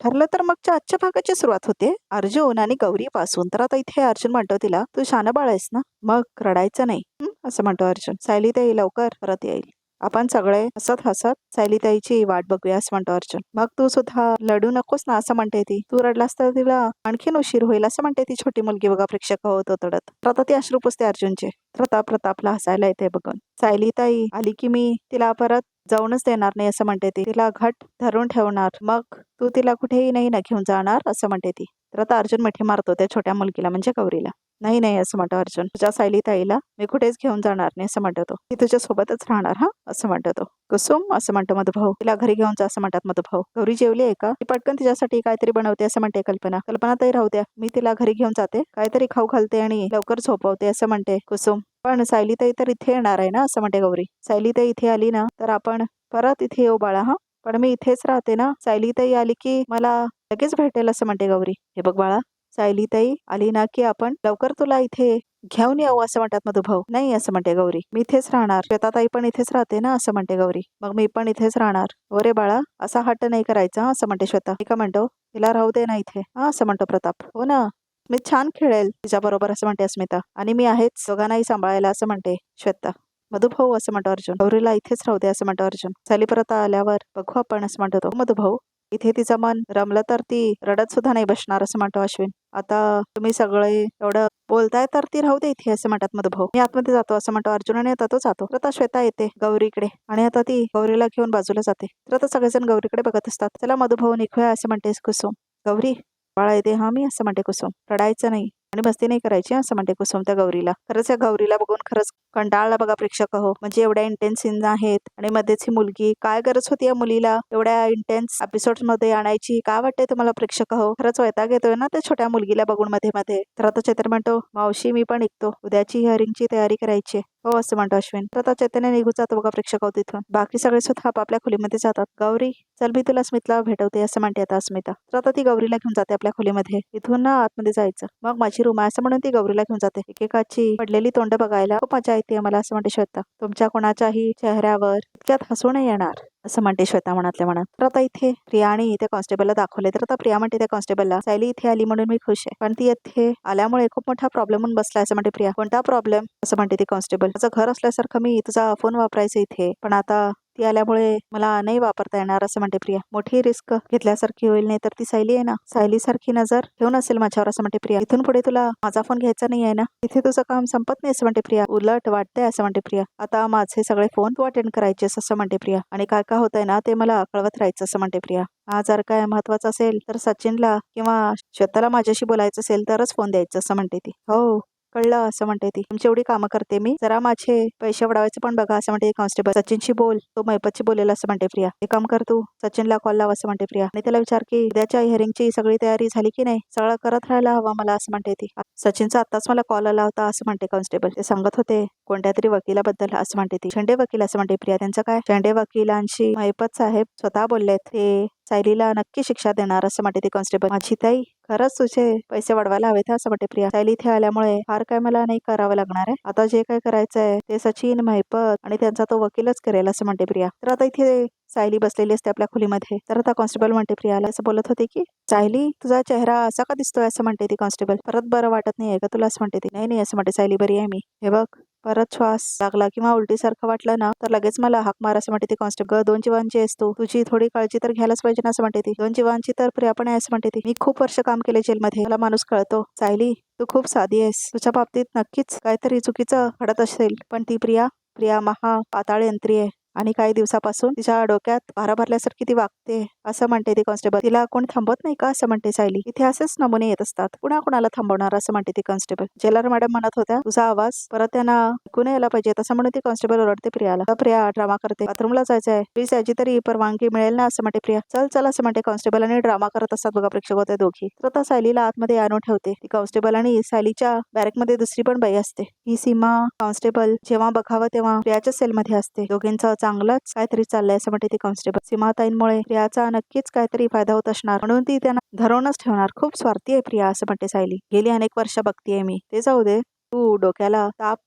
ठरलं तर मगच्या आजच्या भागाची सुरुवात होते अर्जुन आणि गौरी पासून. तर आता इथे अर्जुन म्हणतो तिला, तू शान बाळ आहेस ना, मग रडायचं नाही. असं म्हणतो अर्जुन. सायलीताई लवकर परत येईल. आपण सगळे हसत हसत सायलीताईची वाट बघूया असं म्हणतो अर्जुन. मग तू सुद्धा लढू नकोस ना असं म्हणते ती. तू रडलास तर तिला आणखीन उशीर होईल असं म्हणते ती छोटी मुलगी बघा प्रेक्षक होत तडत. तर आता ती अश्रू पुसते अर्जुनचे. प्रतापला हसायला येते बघून. सायलीताई आली की मी तिला परत जाऊनच देणार नाही असं म्हणते ती. तिला घट धरून ठेवणार. मग तू तिला कुठेही नाही ना घेऊन जाणार असं म्हणते ती. तर आता अर्जुन मिठी मारतो त्या छोट्या मुलगीला म्हणजे गौरीला. नाही नाही असं म्हणतो अर्जुन. तुझ्या सायलीताईला मी कुठेच घेऊन जाणार नाही असं म्हणतो तो. ती तुझ्या सोबतच राहणार हा असं म्हणतो तो. कुसुम असं म्हणतो मधुभाऊ. तिला घरी घेऊन जा असं म्हणतात मधुभाऊ. गौरी जेवली आहे का? ती पटकन तिच्यासाठी काहीतरी बनवते असं म्हणते कल्पना ताई राहू द्या, मी तिला घरी घेऊन जाते, काहीतरी खाऊ घालते आणि लवकर झोपवते असं म्हणते कुसुम. पण सायलीताई तर इथे येणार आहे ना असं म्हणते गौरी. सायलीताई इथे आली ना तर आपण परत इथे येऊ बाळा हा. पण मी इथेच राहते ना, सायलीताई आली की मला लगेच भेटेल असं म्हणते गौरी. हे बघ बाळा, सायलीताई आली ना की आपण लवकर तुला इथे घेऊन येऊ असं म्हणतात मधुभाऊ. नाही असं म्हणते गौरी, मी इथेच राहणार. श्वेताताई पण इथेच राहते ना असं म्हणते गौरी. मग मी पण इथेच राहणार. अरे बाळा, असा हट्ट नाही करायचा असं म्हणते श्वेता. मी का म्हणतो तिला राहू दे ना इथे हा असं म्हणतो प्रताप. हो ना, मी छान खेळेल तिच्या बरोबर असं म्हणते अस्मिता. आणि मी आहेच दोघांनाही सांभाळायला असं म्हणते श्वेता. मधुभाऊ असं म्हणतो अर्जुन. गौरीला इथेच राहू दे असं म्हणतो अर्जुन. सायली परत आल्यावर बघू आपण असं म्हणतो तो मधुभाऊ. इथे तिचं मन रमलं तर ती रडत सुद्धा नाही बसणार असं म्हणतो अश्विन. आता तुम्ही सगळे एवढं बोलताय तर ती राहू दे इथे असं म्हणतात मधुभाऊ. मी आतमध्ये जातो असं म्हणतो अर्जुन आणि आता तो जातो. तर आता श्वेता येते गौरीकडे आणि आता ती गौरीला घेऊन बाजूला जाते. तर आता सगळेजण गौरीकडे बघत असतात. चला मधुभाऊ निघूया असं म्हणतेस कुसुम. गौरी बाळा येते हा मी असं म्हणते कुसुम. रडायचं नाही आणि मस्ती नाही करायची असं म्हणते कुसुम त्या गौरीला. खरंच या गौरीला बघून खरंच कंटाळला बघा प्रेक्षक हो. म्हणजे एवढ्या इंटेन्स सीन आहेत आणि मध्येच ही मुलगी. काय गरज होती या मुलीला एवढ्या इंटेन्स एपिसोड मध्ये आणायची? काय वाटतंय तुम्हाला प्रेक्षक हो? खरंच वैताग येतोय ना त्या छोट्या मुलगीला बघून मध्ये मध्ये. तर आता चैत्र म्हणतो मावशी मी पण निघतो, उद्याची हिअरिंगची तयारी करायची. हो असं म्हणतो अश्विन. तर आता चैतन्य निघून जातो बघा प्रेक्षक हो तिथून. बाकी सगळे सुद्धा आपापल्या खोलीमध्ये जातात. गौरी चल मी तुला स्मितला भेटवते असं म्हणते आता अस्मिता. तर आता ती गौरीला घेऊन जाते आपल्या खोलीमध्ये. इथून ना आतमध्ये जायचं, मग माझी रूम आहे असं म्हणून ती गौरीला घेऊन जाते. एकेकाची पडलेली तोंड बघायला खूप मजा येते मला असं म्हणते श्वेता. तुमच्या कोणाच्याही चेहऱ्यावर इतक्यात हसू नाही येणार असं म्हणते श्वेता मनातल्या मनात. तर आता इथे प्रिया आणि त्या कॉन्स्टेबलला दाखवले. तर आता प्रिया म्हणते त्या कॉन्स्टेबलला, सायली इथे आली म्हणून मी खुश आहे, पण ती इथे आल्यामुळे खूप मोठा प्रॉब्लेम होऊन बसला असं म्हणते प्रिया. कोणता प्रॉब्लेम असं म्हणते ती कॉन्स्टेबल. माझं घर असल्यासारखं मी तुझा फोन वापरायचं इथे, पण आता ती आल्यामुळे मला नाही वापरता येणार असं म्हणते प्रिया. मोठी रिस्क घेतल्यासारखी होईल, नाही तर ती सायली आहे ना, सायली सारखी नजर ठेवून असेल माझ्यावर असं म्हणते प्रिया. इथून पुढे तुला माझा फोन घ्यायचा नाही आहे ना, इथे तुझं काम संपत नाही असं म्हणते प्रिया. उलट वाटतंय असं म्हणते प्रिया. आता माझे सगळे फोन तू अटेंड करायचेस असं म्हणते प्रिया. आणि काय काय होतंय ना ते मला कळवत राहायचं असं म्हणते प्रिया. हा जर काय महत्वाचं असेल तर सचिनला किंवा श्वेताला माझ्याशी बोलायचं असेल तरच फोन द्यायचं असं म्हणते ती. हो कळलं असं म्हणते ती. तुमची एवढी कामं करते मी, जरा माझे पैसे वाढवायचे पण बघा असं म्हणते कॉन्स्टेबल. सचिनशी बोल, तो मैपतशी बोलेल असं म्हणते प्रिया. हे काम कर तू, सचिनला कॉल लाव असं म्हणते प्रिया. आणि त्याला विचार की उद्याच्या हिअरिंगची सगळी तयारी झाली की नाही, सगळं करत राहायला हवा मला असं म्हणते ती. सचिनचा आत्ताच मला कॉल आला होता असं म्हणते कॉन्स्टेबल. ते सांगत होते कोणत्या तरी वकिलाबद्दल असं म्हणते ती. शेंडे वकील असं म्हणते प्रिया. त्यांचं काय? शेंडे वकिलांशी मैपत साहेब स्वतः बोललेत, ते सायलीला नक्की शिक्षा देणार असं म्हणते ती कॉन्स्टेबल. माझी ताई खरंच तुझे पैसे वाढवायला हवेत असं म्हणते प्रिया. सायली इथे आल्यामुळे फार काय मला नाही करावं लागणार आहे. आता जे काय करायचंय ते सचिन, मैपत आणि त्यांचा तो वकीलच करेल असं म्हणते प्रिया. तर आता इथे सायली बसलेली असते आपल्या खोलीमध्ये. तर आता कॉन्स्टेबल म्हणते प्रियाला असं बोलत होते की सायली तुझा चेहरा असा का दिसतोय असं म्हणते ती कॉन्स्टेबल. परत बरं वाटत नाहीये का तुला असं म्हणते ती. नाही नाही असं म्हणते सायली, बरी आहे मी. हे बघ परत श्वास लागला किंवा उलटीसारखं वाटलं ना तर लगेच मला हाक मार असं म्हणते ती कॉन्स्टेबल. दोन जीवांची असतो, तुझी थोडी काळजी तर घ्यायलाच पाहिजे ना असं म्हणते ती. दोन जीवांची तर प्रिया पण आहे असं म्हणते ती. मी खूप वर्ष काम केले जेलमध्ये, मला माणूस कळतो. सायली तू खूप साधी आहेस, तुझ्या बाबतीत नक्कीच काहीतरी चुकीचं घडत असेल, पण ती प्रिया प्रिया महा पाताळ यंत्री आहे आणि काही दिवसापासून तिच्या डोक्यात भारा भरल्यासारखी ती वागते असं म्हणते ती कॉन्स्टेबल. तिला कोण थांबवत नाही का असं म्हणते सायली. इथे असेच नमुने येत असतात, पुन्हा कुणाला थांबवणार असं म्हणते ती कॉन्स्टेबल. जेलर मॅडम म्हणत होत्या तुझा आवाज परत त्यांना ऐकून यायला पाहिजे तसं म्हणून ती कॉन्स्टेबल ओरडते प्रियाला. प्रिया ड्रामा करते, बाथरूमला जायचंय प्लीज, याची तरी परवानगी मिळेल ना असं म्हणते प्रिया. चल चल असं म्हणते कॉन्स्टेबल आणि ड्रामा करत असतात बघा प्रेक्षक होते दोघी. तर आता सायलीला आतमध्ये आणून ठेवते ती कॉन्स्टेबल आणि सायलीच्या बॅरेकमध्ये दुसरी पण बाई असते, ही सीमा कॉन्स्टेबल. जेव्हा बघावं तेव्हा प्रियाच्या सेलमध्ये असते. दोघींचं चांगलंच काहीतरी चाललंय असं म्हणते ती कॉन्स्टेबल. सीमाताईंमुळे प्रियाचा नक्कीच काहीतरी फायदा होत असणार म्हणून ती त्यांना धरूनच ठेवणार. खूप स्वार्थी आहे प्रिया असं म्हणते सायली. गेली अनेक वर्ष बघतीये मी. ते जाऊ दे, तू डोक्याला ताप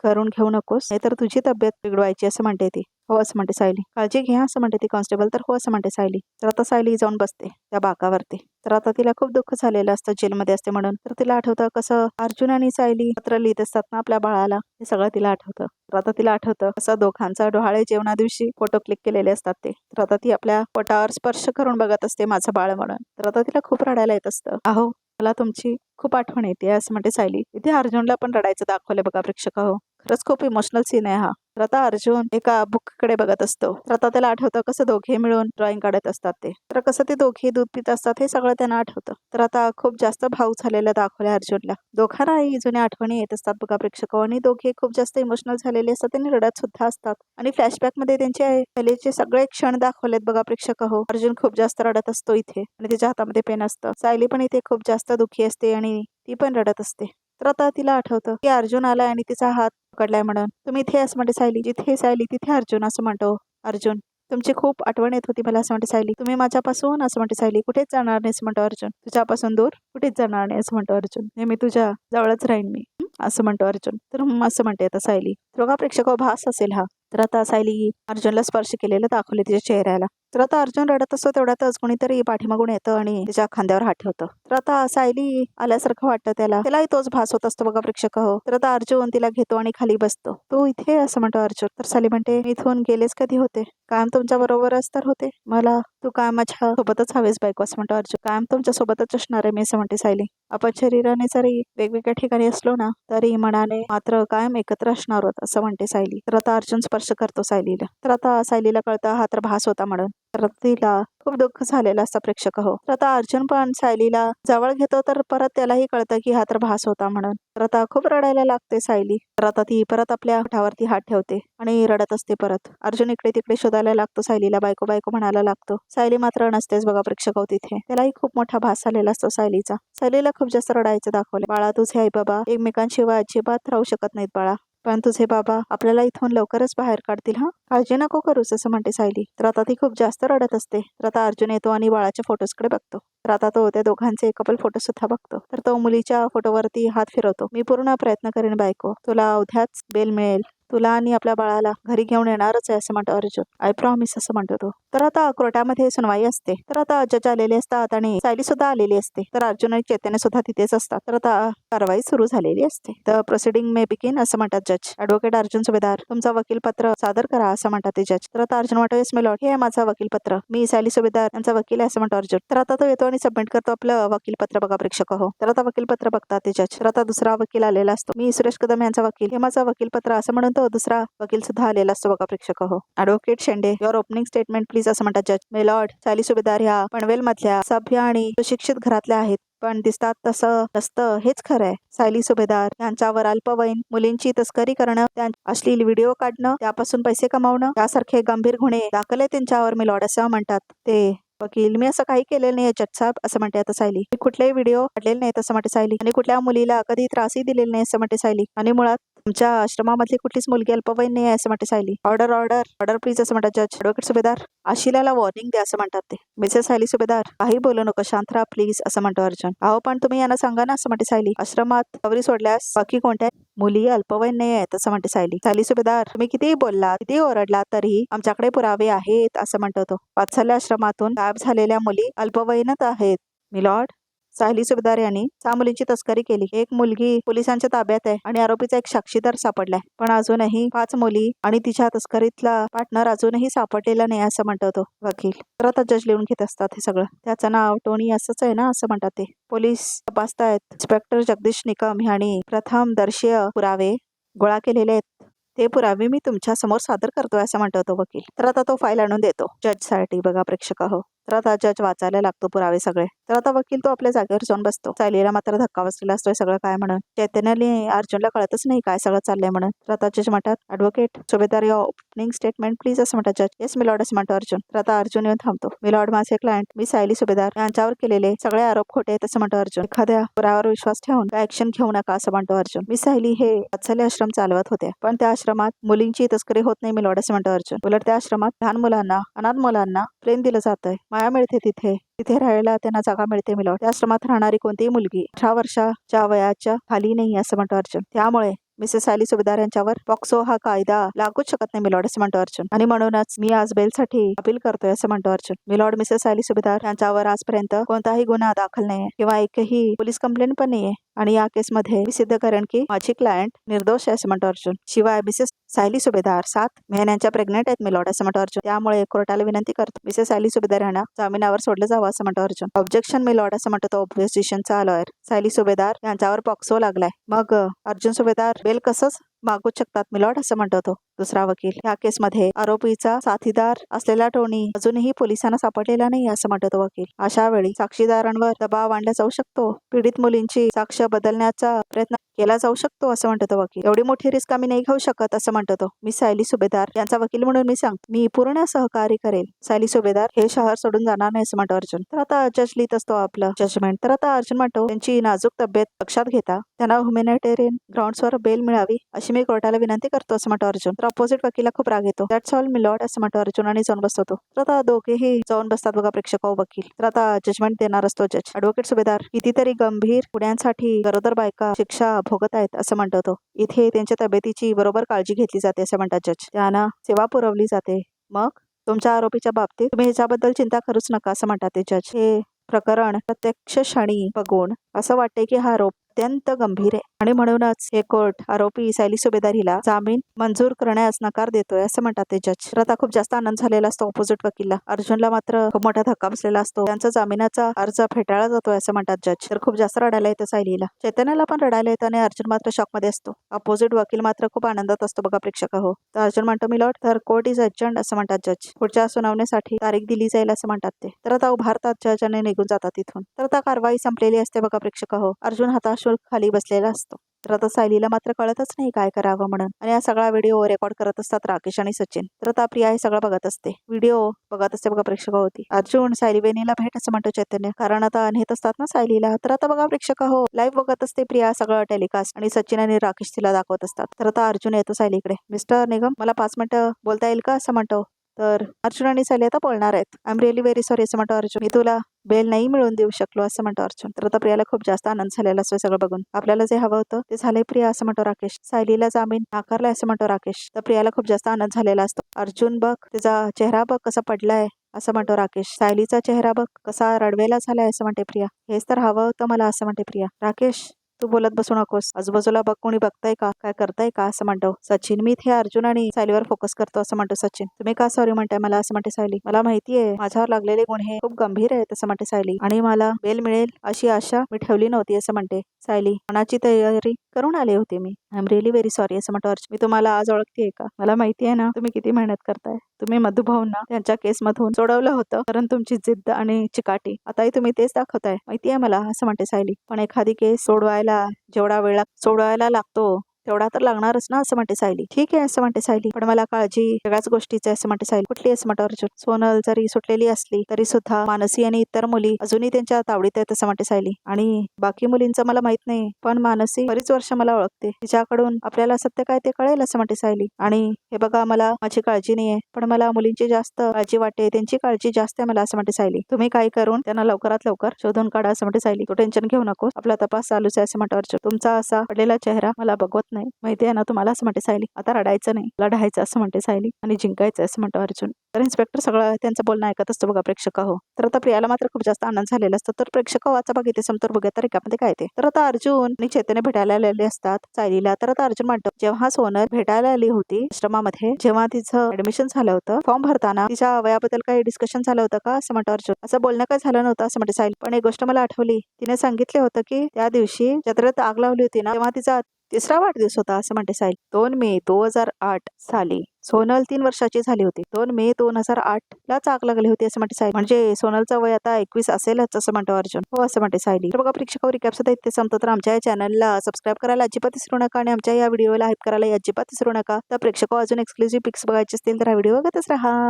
करून घेऊ नकोस, नाहीतर तुझी तब्येत बिघडवायची असं म्हणते ती. हो असं म्हणते सायली. काळजी घ्या असं म्हणते ती कॉन्स्टेबल. तर हो असं म्हणते सायली. तर आता सायली जाऊन बसते त्या बाकावरती. तर आता तिला खूप दुःख झालेलं असतं जेलमध्ये असते म्हणून. तर तिला आठवतं कसं अर्जुन आणि सायली पत्र लिहित असतात ना आपल्या बाळाला, हे सगळं तिला आठवतं. तर आता तिला आठवतं कसं दोघांचा डोहाळे जेवणा दिवशी फोटो क्लिक केलेले असतात ते. तर आता ती आपल्या पोटावर स्पर्श करून बघत असते माझं बाळ म्हणून. तर आता तिला खूप रडायला येत असतं. अहो मला तुमची खूप आठवण येते असं म्हणते सायली. इथे अर्जुनला पण रडायचं दाखवलंय बघा प्रेक्षक हो. खरंच खूप इमोशनल सीन आहे हा. तर आता अर्जुन एका बुककडे बघत असतो. तर आता त्याला आठवतं कसं दोघे मिळून ड्रॉइंग काढत असतात ते. तर कसं ते दोघे दूध पित असतात हे सगळं त्यांना आठवतं. तर आता खूप जास्त भाव झालेला दाखवलंय अर्जुनला. दोघांनाही जुन्या आठवणी येत असतात बघा प्रेक्षक आणि दोघे खूप जास्त इमोशनल झालेले असतात आणि रडत सुद्धा असतात. आणि फ्लॅशबॅक मध्ये त्यांचे पहिलेचे सगळे क्षण दाखवलेत बघा प्रेक्षक हो. अर्जुन खूप जास्त रडत असतो इथे आणि त्याच्या हातामध्ये पेन असतं. सायली पण इथे खूप जास्त दुःखी असते आणि ती पण रडत असते. तर आता तिला आठवतं की अर्जुन आलाय आणि तिचा हात पकडलाय म्हणून. तुम्ही इथे असं म्हणते सायली. जिथे सायली तिथे अर्जुन असं म्हणतो अर्जुन. तुमची खूप आठवण येत होती मला असं म्हणते सायली. तुम्ही माझ्यापासून असं म्हणते सायली कुठेच जाणार नाहीस म्हणतो अर्जुन. तुझ्यापासून दूर कुठेच जाणार नाही असं म्हणतो अर्जुन. नेहमी तुझ्या जवळच राहीन मी असं म्हणतो अर्जुन. तर असं म्हणते आता सायली. तर बघा प्रेक्षक भास असेल हा. तर आता सायली अर्जुनला स्पर्श केलेलं दाखवले तिच्या चेहऱ्याला. तर आता अर्जुन रडत असतो तेवढ्यातच कोणीतरी पाठीमागून येतं आणि तिच्या खांद्यावर हात ठेवतं. तर आता सायली आल्यासारखं वाटतं त्यालाही तोच भास होत असतो बघा प्रेक्षक हो. तर आता अर्जुन तिला घेतो आणि खाली बसतो. तू इथे असं म्हणतो अर्जुन. तर सायली म्हणते मी इथून गेलेच कधी होते, कायम तुमच्या बरोबरच तर होते. मला तू कायम माझ्या सोबतच हवेस बायको असं म्हणतो अर्जुन. कायम तुमच्या सोबतच असणार आहे मी असं म्हणते सायली. आपण शरीराने जरी वेगवेगळ्या ठिकाणी असलो ना तरी मनाने मात्र कायम एकत्र असणार आहोत असं म्हणते सायली. तर आता अर्जुन स्पर्श करतो सायलीला. तर आता सायलीला कळतं हा तर भास होता म्हणून. तर तिला खूप दुःख झालेलं असतं प्रेक्षक हो. तर आता अर्जुन पण सायलीला जवळ घेतो तर परत त्यालाही कळतं की हा तर भास होता म्हणून. तर आता खूप रडायला लागते सायली. तर आता ती परत आपल्या ओठावरती हात ठेवते आणि रडत असते परत. अर्जुन इकडे तिकडे शोधायला लागतो सायलीला. बायको बायको म्हणायला लागतो. सायली मात्र नसतेच बघा प्रेक्षक हो तिथे. त्यालाही खूप मोठा भास झालेला असतो सायलीचा. सायलीला खूप जास्त रडायचं दाखवले. बाळा तुझे आई बाबा एकमेकांशिवाय अजिबात राहू शकत नाहीत बाळा. पण तुझे बाबा आपल्याला इथून लवकरच बाहेर काढतील हा. काळजी नको करूस असं म्हणते सायली. तर आता ती खूप जास्त रडत असते. तर आता अर्जुन येतो आणि बाळाच्या फोटोजकडे बघतो. तर आता तो त्या दोघांचे कपल फोटो सुद्धा बघतो. तर तो मुलीच्या फोटोवरती हात फिरवतो. मी पूर्ण प्रयत्न करेन बायको, तुला उद्याच बेल मिळेल. तुला आणि आपल्या बाळाला घरी घेऊन येणारच आहे असं म्हणतो अर्जुन. आय प्रॉमिस असं म्हणतो तो. तर आता कोर्टामध्ये सुनवाई असते. तर आता जज आलेले असतात आणि सायली सुद्धा आलेली असते. तर अर्जुन आणि चैतन्य सुद्धा तिथेच असतात. तर आता कारवाई सुरू झालेली असते. तर प्रोसिडिंग मे बिगिन असं म्हणतात जज. ऍडव्होकेट अर्जुन सुभेदार तुमचा वकीलपत्र सादर करा असं म्हणतात ते जज. तर आता अर्जुन म्हणतो येस माय लॉर्ड, हे आहे माझं वकीलपत्र. मी सायली सुभेदार यांचा वकील आहे असं म्हणतो अर्जुन. तर आता तो येतो आणि सबमिट करतो आपलं वकीलपत्र बघा प्रेक्षक हो. तर आता वकीलपत्र बघतात ते जज. तर आता दुसरा वकील आलेला असतो. मी सुरेश कदम यांचा वकील, हे माझं वकीलपत्र असं म्हणून तो दुसरा वकील सुद्धा आलेला असतो बघा प्रेक्षक हो. Advocate Shende your opening statement please असं म्हणतात जज. माय लॉर्ड, सायली सुभेदार ह्या पनवेल मधल्या सभ्य आणि सुशिक्षित घरातल्या आहेत, पण दिसतात तसं नसतं हेच खरंय. सायली सुभेदार यांच्यावर अल्पवयीन मुलींची तस्करी करणं, अश्लील व्हिडिओ काढणं, त्यापासून पैसे कमावणं यासारखे गंभीर गुन्हे दाखल आहे त्यांच्यावर मी लॉर्ड असं म्हणतात ते वकील. मी असं काही केलेलं नाही जज साहेब असं म्हणते आता सायली. मी कुठलेही व्हिडिओ काढलेले नाहीत असं म्हणते सायली. आणि कुठल्या मुलीला कधी त्रासही दिलेला नाही असं म्हणते सायली. आणि मुळात तुमच्या आश्रमामधली कुठलीच मुलगी अल्पवयीन नाही आहे असं म्हणते Sayali. Order order order please असं म्हणतात जज. ऍडव्होकेट सुभेदार आशिलाला वॉर्निंग द्या असं म्हणतात ते. मिसेस सायली सुभेदार काही बोलू नको, शांत राहा प्लीज असं म्हणतो अर्जुन. अहो पण तुम्ही यांना सांगा ना असं म्हणते सायली. आश्रमात गौरी सोडल्यास बाकी कोणत्या मुली अल्पवयीन नाही आहेत असं म्हणते सायली. सायली सुभेदार तुम्ही कितीही बोललात कितीही ओरडलात तरी आमच्याकडे पुरावे आहेत असं म्हणतो तो. वात्सल्य आश्रमातून गायब झालेल्या मुली अल्पवयीनच आहेत मिलॉर्ड. सायली सुभेदार यांनी 6 मुलींची तस्करी केली. एक मुलगी पोलिसांच्या ताब्यात आहे आणि आरोपीचा एक साक्षीदार सापडलाय. पण अजूनही 5 मुली आणि तिच्या तस्करीतला पार्टनर अजूनही सापडलेला नाही असं म्हणतो तो वकील. तर आता जज लिहून घेत असतात हे सगळं. त्याचं नाव टोनी असंच आहे ना असं म्हणतात ते. पोलीस तपासतायत. इन्स्पेक्टर जगदीश निकम यांनी प्रथमदर्शीय पुरावे गोळा केलेले आहेत. ते पुरावे मी तुमच्या समोर सादर करतोय असं म्हणतो तो वकील. तर आता तो फाईल आणून देतो जज साठी बघा प्रेक्षक हो. तर आता जज वाचायला लागतो पुरावे सगळे. तर आता वकील तो आपल्या जागेवर जाऊन बसतो. सायलीला मात्र धक्का बसलेला असतोय सगळं काय म्हणून. चैतन्याने अर्जुनला कळतच नाही काय सगळं चाललंय म्हणून. तर आता जज म्हणतात ऍडव्होकेट सुभेदार युअर ओपनिंग स्टेटमेंट प्लीज असं म्हणतात जज. येस मिलॉर्ड असं म्हणतो अर्जुन. तर आता अर्जुन येऊन थांबतो. मिलॉर्ड माझे क्लायंट मी सायली सुभेदार यांच्यावर केलेले सगळे आरोप खोटे आहेत असं म्हणतो अर्जुन. एखाद्या पुराव्यावर विश्वास ठेवून काय ऍक्शन घेऊ नका असं म्हणतो अर्जुन. मी सायली हे वात्सल्य आश्रम चालवत होते, पण त्या आश्रमात मुलींची तस्करी होत नाही मिलॉर्ड असं म्हणतो अर्जुन. उलट त्या आश्रमात लहान मुलांना अनाथ मुलांना प्रेम दिलं जातंय, माया मिळते तिथे राहायला त्यांना जागा मिळते मिलॉर्ड. त्या आश्रमात राहणारी कोणतीही मुलगी 18 वर्षाच्या वयाच्या खाली नाही असं म्हणतो अर्जुन. त्यामुळे मिसेस सायली सुभेदार यांच्यावर पॉक्सो हा कायदा लागूच शकत नाही मिलॉर्ड असं म्हणतो अर्जुन. आणि म्हणूनच मी आज बेलसाठी अपील करतोय असं म्हणतो अर्जुन. मिलॉर्ड, मिसेस सायली सुभेदार यांच्यावर आजपर्यंत कोणताही गुन्हा दाखल नाहीये किंवा एकही पोलीस कंप्लेंट पण नाहीये आणि या केसमध्ये मी सिद्ध करेन की माझी क्लायंट निर्दोष आहे असं म्हणतो अर्जुन. शिवाय मिसेस सायली सुभेदार 7 महिन्यांच्या प्रेग्नेंट आहेत मिलॉर्ड असं म्हणतो अर्जुन. त्यामुळे कोर्टाला विनंती करतो मिसेस सायली सुभेदार यांना जामिनावर सोडलं जावं असं म्हणतो अर्जुन. ऑब्जेक्शन मिलॉर्ड असं म्हणतो तो ऑपोजिशनचा लॉयर. सायली सुभेदार यांच्यावर पॉक्सो लागलाय, मग अर्जुन सुभेदार बेल कसंच मागू शकतात मिलॉर्ड असं म्हणतो तो दुसरा वकील. या केसमध्ये आरोपीचा साथीदार असलेला टोनी अजूनही पोलिसांना सापडलेला नाही असं म्हणतो तो वकील. अशा वेळी साक्षीदारांवर दबाव आणला जाऊ शकतो, पीडित मुलींची साक्ष बदलण्याचा प्रयत्न केला जाऊ शकतो असं म्हणतो तो वकील. एवढी मोठी रिस्क आम्ही नाही घेऊ शकत असं म्हणतो तो. मी सायली सुभेदार यांचा वकील म्हणून मी सांगतो मी पूर्ण सहकार्य करेल. सायली सुभेदार हे शहर सोडून जाणार नाही असं म्हणतो अर्जुन. तर आता जज लिहित असतो आपलं जजमेंट. तर आता अर्जुन म्हणतो त्यांची नाजूक तब्येत लक्षात घेता त्यांना ह्युमॅनिटेरियन ग्राउंड्सवर बेल मिळावी अशी मी कोर्टाला विनंती करतो असं म्हणतो अर्जुन. तर अपोजिट वकीला खूप राग येतो. दॅट्स ऑल मिलॉर्ड असं म्हणतो अर्जुन आणि जाऊन बसतो तो. तर आता दोघेही जाऊन बसतात बघा प्रेक्षक वकील. तर आता जजमेंट देणार असतो जज. ऍडव्होकेट सुभेदार कितीतरी गंभीर गुन्ह्यांसाठी गरोदर बायका शिक्षा भोगत आहेत असं म्हणतो तो. इथे त्यांच्या तब्येतीची बरोबर काळजी घेतली जाते असं म्हणतात जज. त्यांना सेवा पुरवली जाते. मग तुमच्या आरोपीच्या बाबतीत तुम्ही ह्याच्याबद्दल चिंता करूच नका असं म्हणतात ते जज. हे प्रकरण प्रत्यक्ष क्षणी बघून असं वाटते की हा आरोप अत्यंत गंभीर आहे आणि म्हणूनच हे कोर्ट आरोपी सायली सुभेदार हिला जामीन मंजूर करण्यास नकार देतोय असं म्हणतात ते जज. तर आता खूप जास्त आनंद झालेला असतो ऑपोजिट वकीलला. अर्जुनला मात्र खूप मोठा धक्का बसलेला असतो. त्यांचा जामिनाचा अर्ज फेटाळला जातोय असं म्हणतात जज. तर खूप जास्त रडायला येतं सायलीला. चैतन्याला पण रडायला येतं आणि अर्जुन मात्र शॉक मध्ये असतो. अपोजिट वकील मात्र खूप आनंदात असतो बघा प्रेक्षक हो. तर अर्जुन म्हणतो मिलॉर्ड तर कोर्ट इज अडजर्न्ड असं म्हणतात जज. पुढच्या सुनावणीसाठी तारीख दिली जाईल असं म्हणतात ते. तर आता उभारतात जज आणि निघून जातात तिथून. तर आता कारवाई संपलेली असते बघा प्रेक्षक हो. अर्जुन हताश खाली बसलेला असतो. तर आता सायलीला मात्र कळतच नाही काय करावं म्हणून. आणि हा सगळा व्हिडिओ रेकॉर्ड करत असतात राकेश आणि सचिन. तर आता प्रिया हे सगळं बघत असते. व्हिडिओ बघत असते बघा प्रेक्षक होती. अर्जुन सायली बहिणीला भेट असं म्हणतो चैतन्य, कारण आता नेत असतात ना सायलीला. तर आता बघा प्रेक्षक हो लाईव्ह बघत असते प्रिया सगळं टेलिकास्ट आणि सचिन आणि राकेश तिला दाखवत असतात. तर आता अर्जुन येतो सायलीकडे. मिस्टर निगम मला 5 मिनिटं बोलता येईल का असं म्हणतो. तर अर्जुन आणि सायली आता बोलणार आहेत. I am really very sorry असं म्हणतो अर्जुन. मी तुला बेल नाही मिळवून देऊ शकलो असं म्हणतो अर्जुन. तर आता प्रियाला खूप जास्त आनंद झालेला असतो सगळं बघून. आपल्याला जे हवं होतं ते झालंय प्रिया असं म्हणतो राकेश. सायलीला जामीन नाकारलाय असं म्हणतो राकेश. तर प्रियाला खूप जास्त आनंद झालेला असतो. अर्जुन बघ त्याचा चेहरा बघ कसा पडलाय असं म्हणतो राकेश. सायलीचा चेहरा बघ कसा रडवेला झालाय असं म्हणते प्रिया. हेच तर हवं होतं मला असं म्हणते प्रिया. राकेश तू बोलत बसू नकोस, आजूबाजूला बघ कोणी बघताय का, काय करताय का असं म्हणतो सचिन. मी इथे अर्जुन आणि सायलीवर फोकस करतो असं म्हणतो सचिन. तुम्ही का सॉरी म्हणताय मला असं म्हणते सायली. मला माहितीये माझ्यावर लागलेले गुन्हे खूप गंभीर आहेत असं म्हणते सायली आणि मला बेल मिळेल अशी आशा मी ठेवली नव्हती असं म्हणते सायली. मनाची तयारी करून आले होते मी. I am really very sorry असं म्हणतो अर्जुन. मी तुम्हाला आज ओळखतेय का, मला माहितीये ना तुम्ही किती मेहनत करताय. तुम्ही मधुभाऊंना त्यांच्या केस मधून सोडवलं होतं, कारण तुमची जिद्द आणि चिकाटी आताही तुम्ही तेच दाखवताय माहितीये मला असं म्हणते सायली. पण एखादी केस सोडवायला जेवढा वेळ सोडवायला लागतो तेवढा तर लागणारच ना असं म्हणते सायली. ठीक आहे असं म्हणते सायली, पण मला काळजी सगळ्याच गोष्टीची असं म्हणते सायली. कुठली असं म्हणतो अर्जुन. सोनल जरी सुटलेली असली तरी सुद्धा मानसी आणि इतर मुली अजूनही त्यांच्या तावडीत आहेत असं म्हणते सायली. आणि बाकी मुलींचं मला माहित नाही, पण मानसी बरीच वर्ष मला ओळखते. तिच्याकडून आपल्याला सत्य काय ते कळेल असं म्हणते सायली. आणि हे बघा मला माझी काळजी नाहीये, पण मला मुलींची जास्त काळजी वाटते, त्यांची काळजी जास्त आहे मला असं म्हणते सायली. तुम्ही काही करून त्यांना लवकरात लवकर शोधून काढा असं म्हणते सायली. तू टेन्शन घेऊ नको, आपला तपास चालूच आहे असं म्हणतो अर्जुन. तुमचा असा पडलेला चेहरा मला बघवत नाही माहितीये ना तुम्हाला असं म्हणते सायली. आता रडायचं नाही, लढायचं असं म्हणते सायली आणि जिंकायचं असं म्हणतो अर्जुन. तर इन्स्पेक्टर सगळं त्यांचं बोलणं ऐकत असतो बघा प्रेक्षक हो. तर आता प्रियाला मात्र खूप जास्त आनंद झालेला असतो. तर प्रेक्षक वाचा बघितले समोर बघा तर एकामध्ये काय ते. तर आता अर्जुन आणि चैतन्य भेटायला आलेले असतात सायलीला. तर आता अर्जुन म्हणतो जेव्हा सोनल भेटायला आली होती आश्रमामध्ये, जेव्हा तिचं ऍडमिशन झालं होतं, फॉर्म भरताना तिच्या वयाबद्दल काही डिस्कशन झालं होतं का असं म्हणतो अर्जुन. असं बोलणं काय झालं नव्हतं असं म्हणते सायली. पण एक गोष्ट मला आठवली, तिने सांगितले होतं की त्या दिवशी जत्रेत आग लावली होती ना तेव्हा तिचा 3रा वाढदिवस होता असं म्हणते सायली. 2 मे 2008 साली सोनल 3 वर्षाची झाली होती. 2 मे 2008 लाच आग लागली होती असं म्हणते सायली. म्हणजे सोनलचं वय आता 21 असेलच असं म्हणतो अर्जुन. हो असं म्हणते सायली. तर बघा प्रेक्षकावर रिकॅप सुद्धा इथे संपतो. तर आमच्या या चॅनलला सबस्क्राईब करायला अजिबात विसरू नका आणि आमच्या या व्हिडिओला हाईप करायला अजिबात विसरू नका. तर प्रेक्षक अजून एक्सक्लुझिव्ह पिक्स बघायचे असतील तर हा व्हिडिओ बघतच राहा.